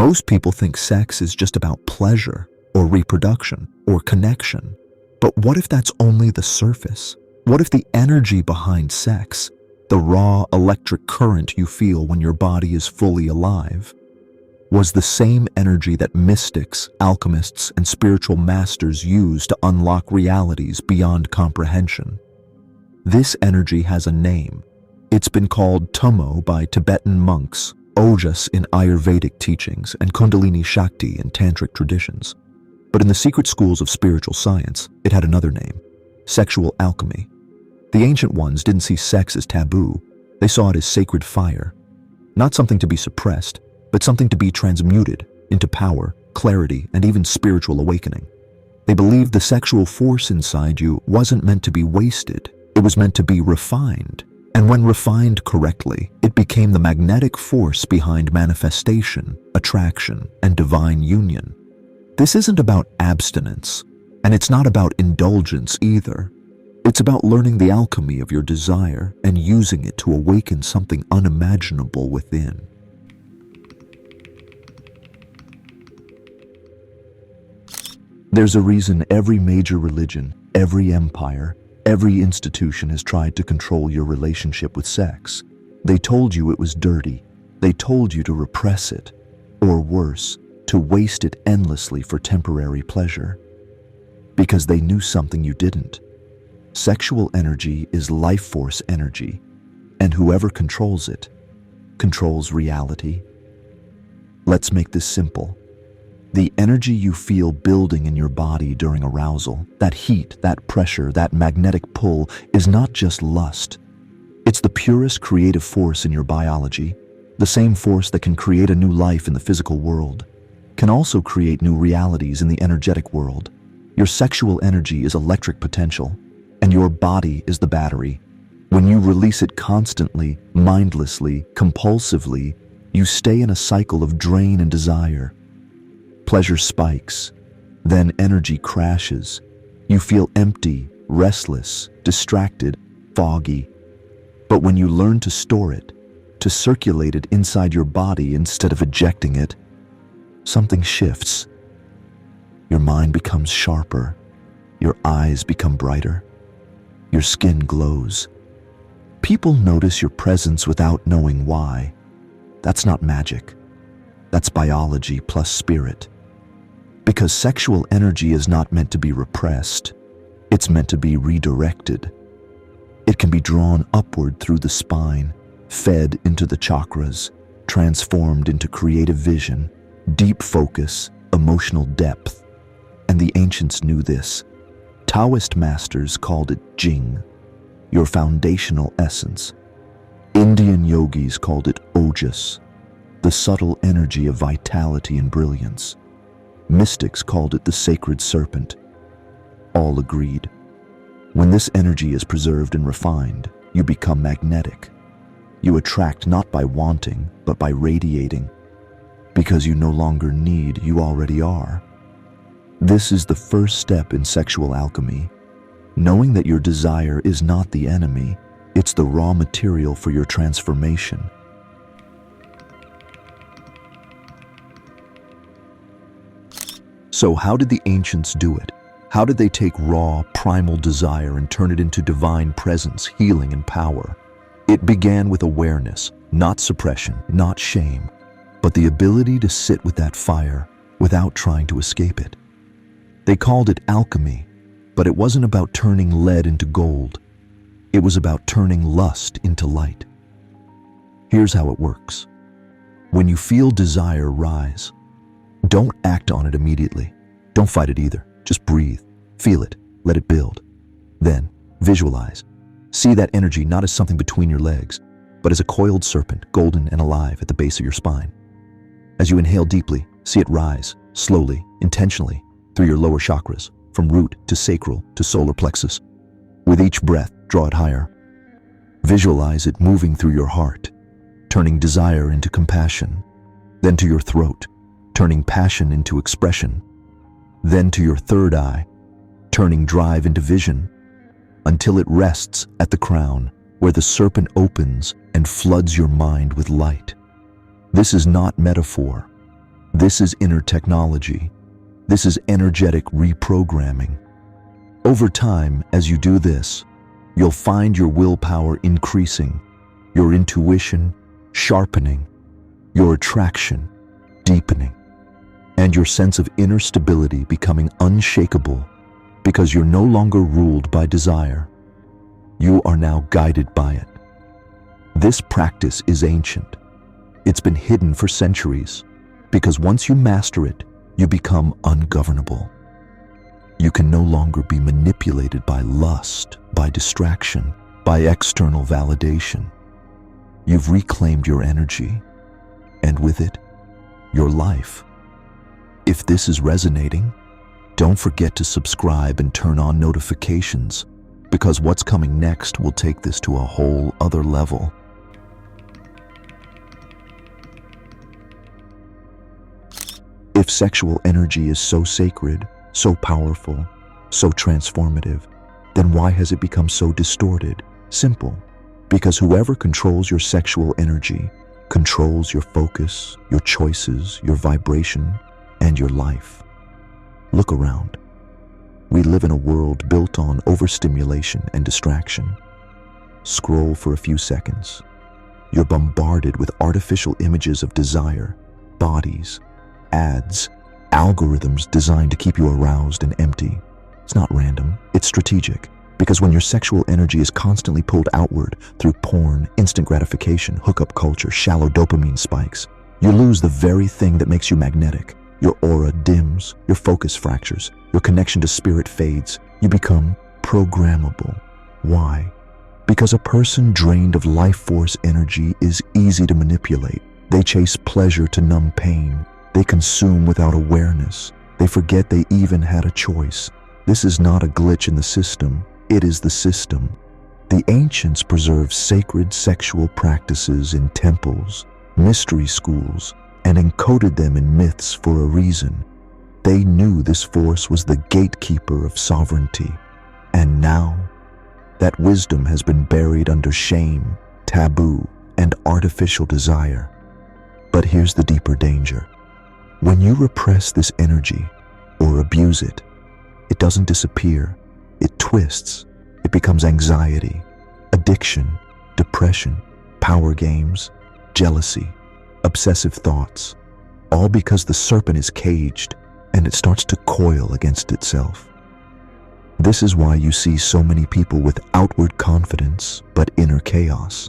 Most people think sex is just about pleasure or reproduction or connection. But what if that's only the surface? What if the energy behind sex, the raw electric current you feel when your body is fully alive, was the same energy that mystics, alchemists, and spiritual masters use to unlock realities beyond comprehension? This energy has a name. It's been called Tummo by Tibetan monks, Ojas in Ayurvedic teachings, and Kundalini Shakti in Tantric traditions. But in the secret schools of spiritual science, it had another name: Sexual Alchemy. The ancient ones didn't see sex as taboo. They saw it as sacred fire. Not something to be suppressed, but something to be transmuted into power, clarity, and even spiritual awakening. They believed the sexual force inside you wasn't meant to be wasted. It was meant to be refined. And when refined correctly, it became the magnetic force behind manifestation, attraction, and divine union. This isn't about abstinence, and it's not about indulgence either. It's about learning the alchemy of your desire and using it to awaken something unimaginable within. There's a reason every major religion, every empire, every institution has tried to control your relationship with sex. They told you it was dirty. They told you to repress it, or worse, to waste it endlessly for temporary pleasure. Because they knew something you didn't. Sexual energy is life force energy, and whoever controls it, controls reality. Let's make this simple. The energy you feel building in your body during arousal, that heat, that pressure, that magnetic pull, is not just lust. It's the purest creative force in your biology, the same force that can create a new life in the physical world, can also create new realities in the energetic world. Your sexual energy is electric potential, and your body is the battery. When you release it constantly, mindlessly, compulsively, you stay in a cycle of drain and desire. Pleasure spikes, then energy crashes. You feel empty, restless, distracted, foggy. But when you learn to store it, to circulate it inside your body instead of ejecting it, something shifts. Your mind becomes sharper, your eyes become brighter, your skin glows. People notice your presence without knowing why. That's not magic. That's biology plus spirit. Because sexual energy is not meant to be repressed. It's meant to be redirected. It can be drawn upward through the spine, fed into the chakras, transformed into creative vision, deep focus, emotional depth. And the ancients knew this. Taoist masters called it Jing, your foundational essence. Indian yogis called it Ojas, the subtle energy of vitality and brilliance. Mystics called it the sacred serpent. All agreed. When this energy is preserved and refined, you become magnetic. You attract not by wanting, but by radiating. Because you no longer need, you already are. This is the first step in sexual alchemy. Knowing that your desire is not the enemy, it's the raw material for your transformation. So how did the ancients do it? How did they take raw, primal desire and turn it into divine presence, healing, and power? It began with awareness, not suppression, not shame, but the ability to sit with that fire without trying to escape it. They called it alchemy, but it wasn't about turning lead into gold. It was about turning lust into light. Here's how it works. When you feel desire rise, don't act on it immediately. Don't fight it either. Just breathe, feel it, let it build. Then, visualize. See that energy not as something between your legs, but as a coiled serpent, golden and alive at the base of your spine. As you inhale deeply, see it rise, slowly, intentionally, through your lower chakras, from root to sacral to solar plexus. With each breath, draw it higher. Visualize it moving through your heart, turning desire into compassion, then to your throat, turning passion into expression, then to your third eye, turning drive into vision, until it rests at the crown, where the serpent opens and floods your mind with light. This is not metaphor. This is inner technology. This is energetic reprogramming. Over time, as you do this, you'll find your willpower increasing, your intuition sharpening, your attraction deepening, and your sense of inner stability becoming unshakable because you're no longer ruled by desire. You are now guided by it. This practice is ancient. It's been hidden for centuries because once you master it, you become ungovernable. You can no longer be manipulated by lust, by distraction, by external validation. You've reclaimed your energy, and with it, your life. If this is resonating, don't forget to subscribe and turn on notifications, because what's coming next will take this to a whole other level. If sexual energy is so sacred, so powerful, so transformative, then why has it become so distorted? Simple. Because whoever controls your sexual energy controls your focus, your choices, your vibration, and your life. Look around. We live in a world built on overstimulation and distraction. Scroll for a few seconds. You're bombarded with artificial images of desire, bodies, ads, algorithms designed to keep you aroused and empty. It's not random, it's strategic. Because when your sexual energy is constantly pulled outward through porn, instant gratification, hookup culture, shallow dopamine spikes, you lose the very thing that makes you magnetic. Your aura dims, your focus fractures, your connection to spirit fades. You become programmable. Why? Because a person drained of life force energy is easy to manipulate. They chase pleasure to numb pain. They consume without awareness. They forget they even had a choice. This is not a glitch in the system. It is the system. The ancients preserved sacred sexual practices in temples, mystery schools, and encoded them in myths for a reason. They knew this force was the gatekeeper of sovereignty. And now, that wisdom has been buried under shame, taboo, and artificial desire. But here's the deeper danger. When you repress this energy or abuse it, it doesn't disappear. It twists. It becomes anxiety, addiction, depression, power games, jealousy, obsessive thoughts, all because the serpent is caged and it starts to coil against itself. This is why you see so many people with outward confidence but inner chaos.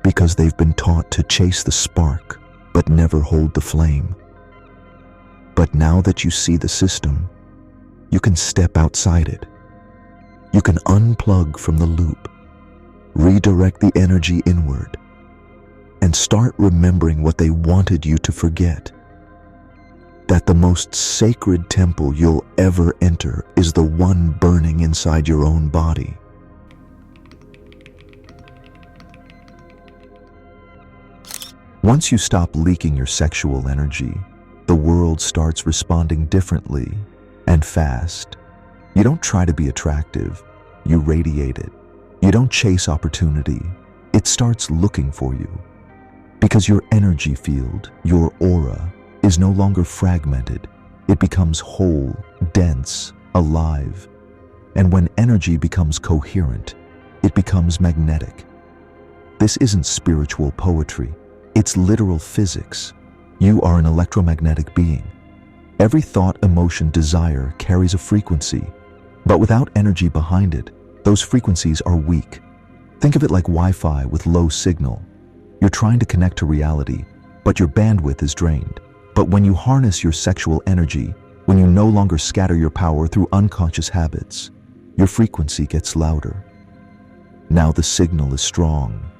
Because they've been taught to chase the spark but never hold the flame. But now that you see the system, you can step outside it. You can unplug from the loop, redirect the energy inward, and start remembering what they wanted you to forget. That the most sacred temple you'll ever enter is the one burning inside your own body. Once you stop leaking your sexual energy, the world starts responding differently and fast. You don't try to be attractive, you radiate it. You don't chase opportunity, it starts looking for you. Because your energy field, your aura, is no longer fragmented. It becomes whole, dense, alive. And when energy becomes coherent, it becomes magnetic. This isn't spiritual poetry, it's literal physics. You are an electromagnetic being. Every thought, emotion, desire carries a frequency, but without energy behind it, those frequencies are weak. Think of it like Wi-Fi with low signal. You're trying to connect to reality, but your bandwidth is drained. But when you harness your sexual energy, when you no longer scatter your power through unconscious habits, your frequency gets louder. Now the signal is strong.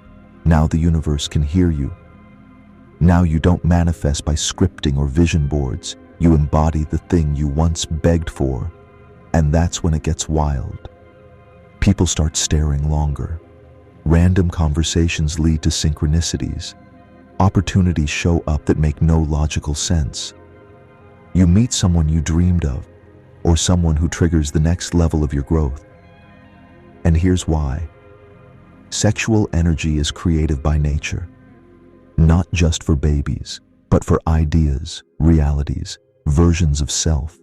Now the universe can hear you. Now you don't manifest by scripting or vision boards. You embody the thing you once begged for. And that's when it gets wild. People start staring longer. Random conversations lead to synchronicities. Opportunities show up that make no logical sense. You meet someone you dreamed of, or someone who triggers the next level of your growth. And here's why. Sexual energy is creative by nature, not just for babies, but for ideas, realities, versions of self.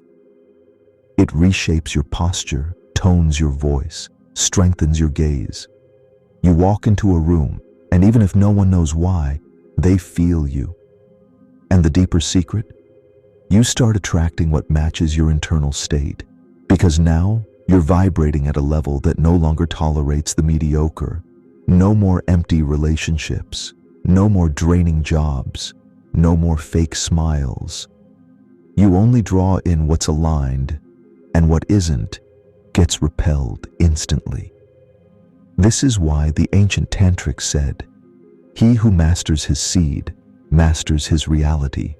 It reshapes your posture, tones your voice, strengthens your gaze. You walk into a room, and even if no one knows why, they feel you. And the deeper secret? You start attracting what matches your internal state, because now you're vibrating at a level that no longer tolerates the mediocre. No more empty relationships, no more draining jobs, no more fake smiles. You only draw in what's aligned, and what isn't gets repelled instantly. This is why the ancient tantrics said, "He who masters his seed masters his reality."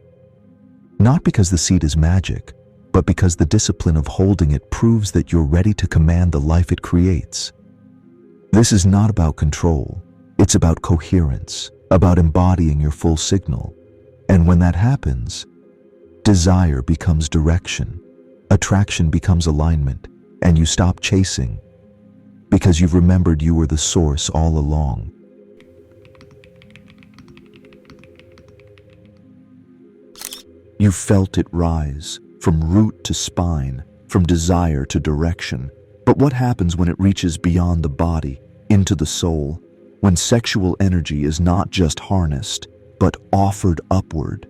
Not because the seed is magic, but because the discipline of holding it proves that you're ready to command the life it creates. This is not about control. It's about coherence, about embodying your full signal. And when that happens, desire becomes direction, attraction becomes alignment, and you stop chasing because you've remembered you were the source all along. You felt it rise, from root to spine, from desire to direction. But what happens when it reaches beyond the body, into the soul, when sexual energy is not just harnessed, but offered upward?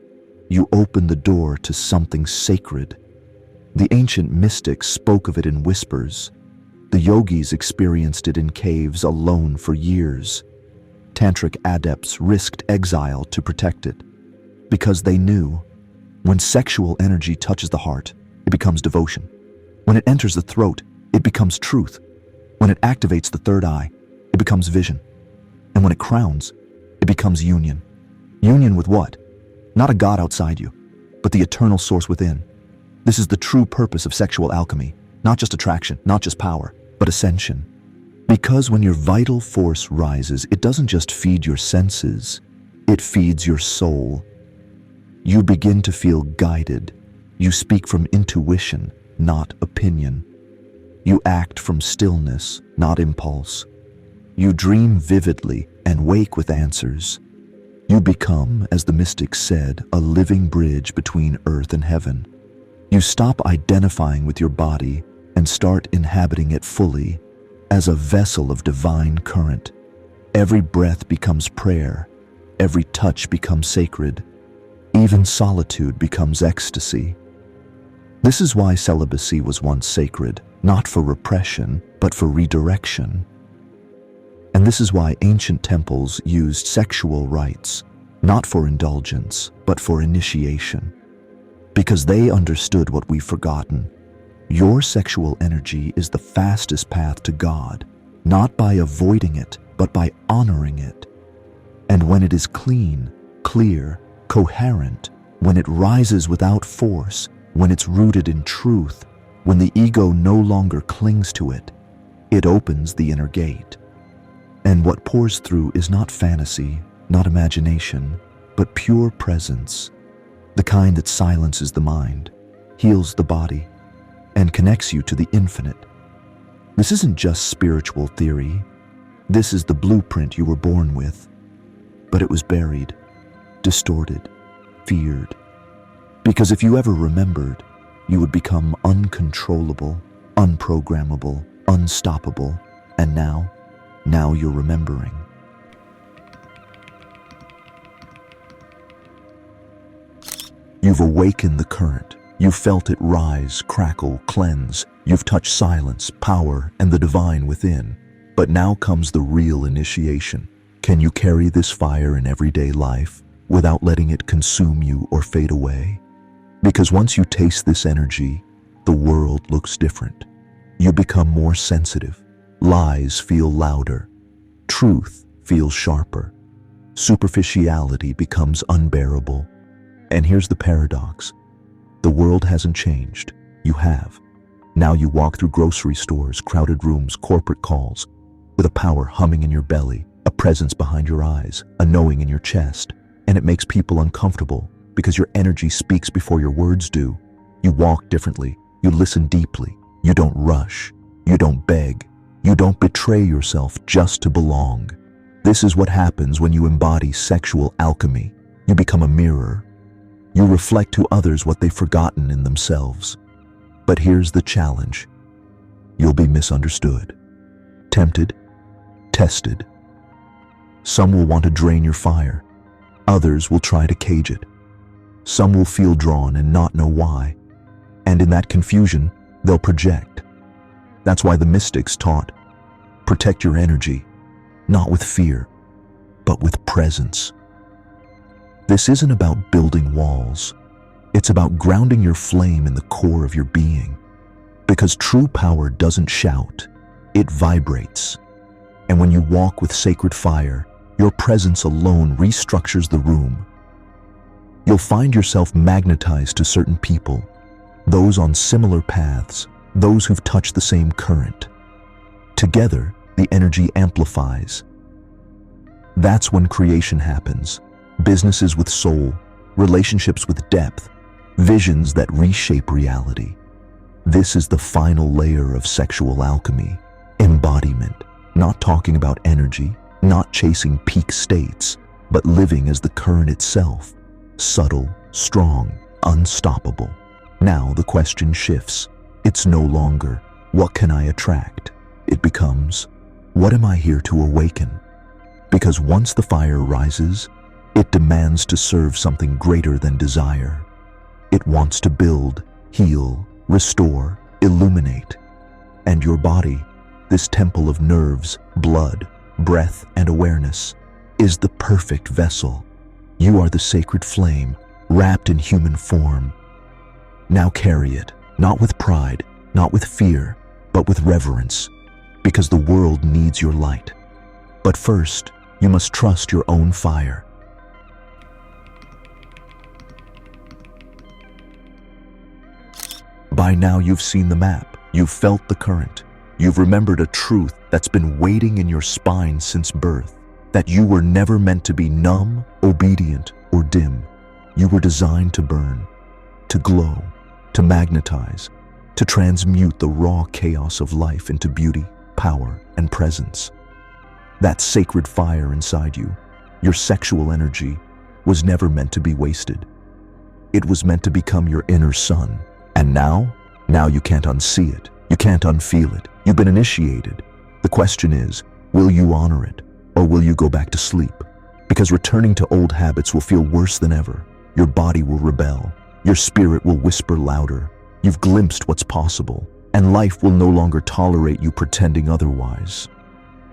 You open the door to something sacred. The ancient mystics spoke of it in whispers. The yogis experienced it in caves alone for years. Tantric adepts risked exile to protect it, because they knew when sexual energy touches the heart, it becomes devotion. When it enters the throat, it becomes truth. When it activates the third eye, it becomes vision. And when it crowns, it becomes union. Union with what? Not a god outside you, but the eternal source within. This is the true purpose of sexual alchemy, not just attraction, not just power, but ascension. Because when your vital force rises, it doesn't just feed your senses, it feeds your soul. You begin to feel guided. You speak from intuition, not opinion. You act from stillness, not impulse. You dream vividly and wake with answers. You become, as the mystics said, a living bridge between earth and heaven. You stop identifying with your body and start inhabiting it fully as a vessel of divine current. Every breath becomes prayer. Every touch becomes sacred. Even solitude becomes ecstasy. This is why celibacy was once sacred, not for repression, but for redirection. And this is why ancient temples used sexual rites, not for indulgence, but for initiation. Because they understood what we've forgotten. Your sexual energy is the fastest path to God, not by avoiding it, but by honoring it. And when it is clean, clear, coherent, when it rises without force, when it's rooted in truth, when the ego no longer clings to it, it opens the inner gate. And what pours through is not fantasy, not imagination, but pure presence, the kind that silences the mind, heals the body, and connects you to the infinite. This isn't just spiritual theory. This is the blueprint you were born with, but it was buried, distorted, feared. Because if you ever remembered, you would become uncontrollable, unprogrammable, unstoppable, and now you're remembering. You've awakened the current. You've felt it rise, crackle, cleanse. You've touched silence, power, and the divine within. But now comes the real initiation. Can you carry this fire in everyday life without letting it consume you or fade away? Because once you taste this energy, the world looks different. You become more sensitive. Lies feel louder. Truth feels sharper. Superficiality becomes unbearable. And here's the paradox. The world hasn't changed. You have. Now you walk through grocery stores, crowded rooms, corporate calls, with a power humming in your belly, a presence behind your eyes, a knowing in your chest. And it makes people uncomfortable because your energy speaks before your words do. You walk differently. You listen deeply. You don't rush. You don't beg. You don't betray yourself just to belong. This is what happens when you embody sexual alchemy. You become a mirror, You reflect to others what they've forgotten in themselves. But here's the challenge. You'll be misunderstood, tempted, tested. Some will want to drain your fire. Others will try to cage it. Some will feel drawn and not know why. And in that confusion, they'll project. That's why the mystics taught, protect your energy, not with fear, but with presence. This isn't about building walls. It's about grounding your flame in the core of your being. Because true power doesn't shout, it vibrates. And when you walk with sacred fire, your presence alone restructures the room. You'll find yourself magnetized to certain people, those on similar paths, those who've touched the same current. Together, the energy amplifies. That's when creation happens. Businesses with soul, relationships with depth, visions that reshape reality. This is the final layer of sexual alchemy, embodiment, not talking about energy, not chasing peak states, but living as the current itself, subtle, strong, unstoppable. Now the question shifts. It's no longer, what can I attract? It becomes, what am I here to awaken? Because once the fire rises, it demands to serve something greater than desire. It wants to build, heal, restore, illuminate. And your body, this temple of nerves, blood, breath, and awareness, is the perfect vessel. You are the sacred flame, wrapped in human form. Now carry it, not with pride, not with fear, but with reverence, because the world needs your light. But first, you must trust your own fire. By now you've seen the map, you've felt the current, you've remembered a truth that's been waiting in your spine since birth, that you were never meant to be numb, obedient, or dim. You were designed to burn, to glow, to magnetize, to transmute the raw chaos of life into beauty, power, and presence. That sacred fire inside you, your sexual energy, was never meant to be wasted. It was meant to become your inner sun. And now you can't unsee it. You can't unfeel it. You've been initiated. The question is, will you honor it, or will you go back to sleep? Because returning to old habits will feel worse than ever. Your body will rebel. Your spirit will whisper louder. You've glimpsed what's possible, and life will no longer tolerate you pretending otherwise.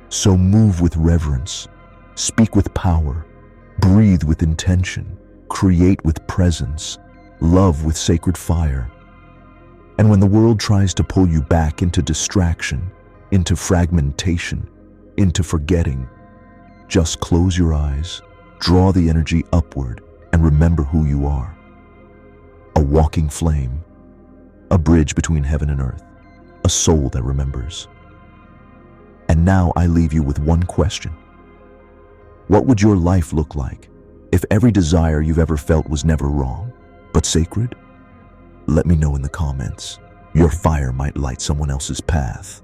So move with reverence, speak with power, breathe with intention, create with presence, love with sacred fire. And when the world tries to pull you back into distraction, into fragmentation, into forgetting, just close your eyes, draw the energy upward, and remember who you are. A walking flame, a bridge between heaven and earth, a soul that remembers. And now I leave you with one question. What would your life look like if every desire you've ever felt was never wrong, but sacred? Let me know in the comments. Your fire might light someone else's path.